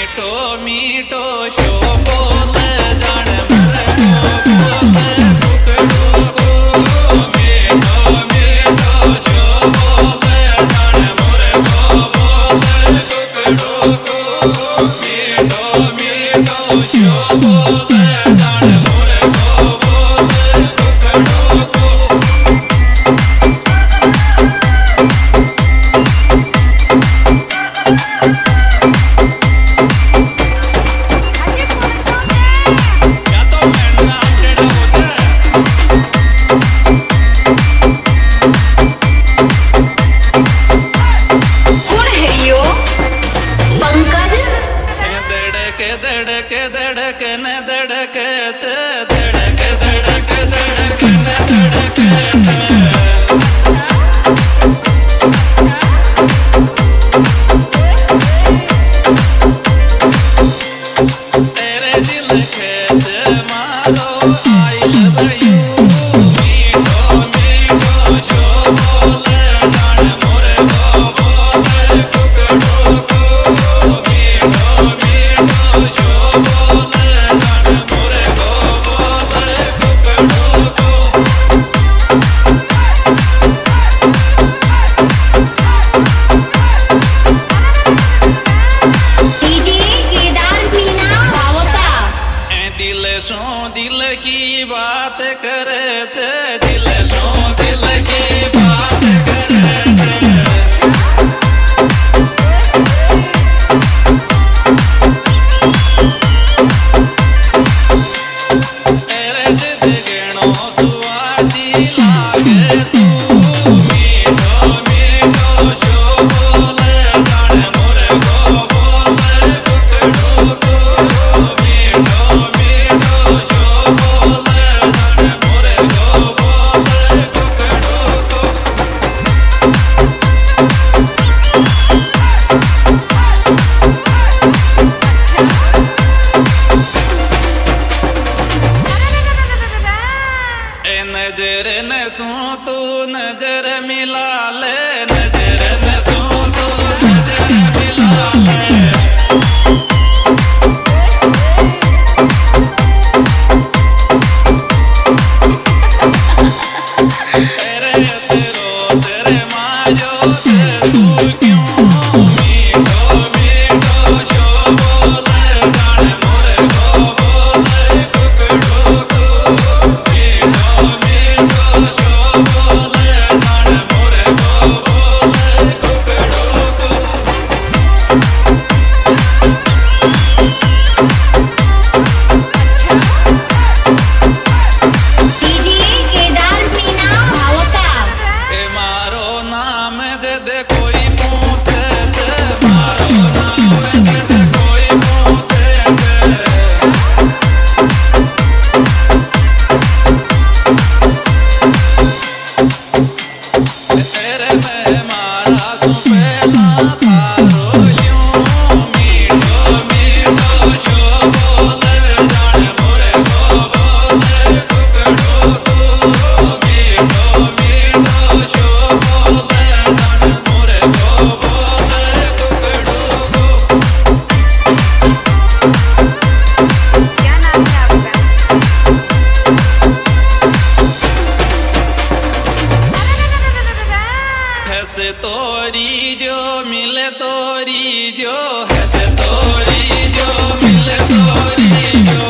मीठो मीठो शो बोल जान मर मीठो मीठो शो बोल जान मोर मीठो मीठो शो बोल जान मोर धड़क धड़क न धड़क धड़क धड़क धड़क न धड़क तेरे दिल खेत मारो आई लव यू मीठो मीठो शो बोल जान मोर बोल कुकड़ो को मीठो मीठो शो बोल जान मोर बोल कुकड़ो को दिल की बात करे दिल सो दिल की बात करे तेरे जिद गणो सुआदी लागे तू मीठो मीठो शो बोल जान मोर बोल कुकड़ो को मीठो मीठो शो बोल जान मोर बोल कुकड़ो को नजर न सू तू नजर मिला ले नजर न सू तू नजर मिला ले तेरे रोज रे मायो तू क्यों मीठो मीठो शो बोल जान मोर बोल कुकड़ो को मीठो मीठो शो बोल जान मोर बोल कुकड़ो को मारो नाम जद कोई पूछे मारो नाम जद कोई पूछे तेरे में मारा सुपेला थारो यूं मीठो मीठो शो बोल जान मोर बोल कुकड़ो को मीठो मीठो शो बोल जान मोर बोल कुकड़ो को क्या नाम है आपका? हैसे तोरी जो मिले तोरी जो हैसे तोरी जो मिले तोरी जो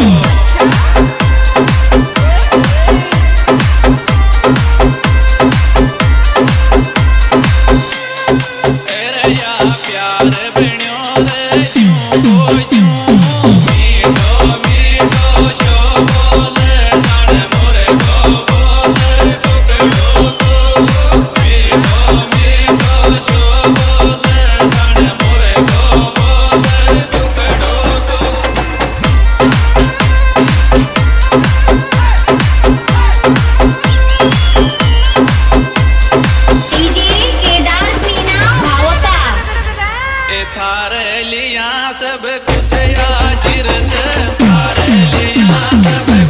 तेरे या प्यार बण्यो रे यूं को यूं मीठो मीठो शो बोल जान मोर बोल कुकड़ो को मीठो मीठो शो बोल जान मोर बोल कुकड़ो को थारे लिया सब कुछ याजिर थारे लिया सब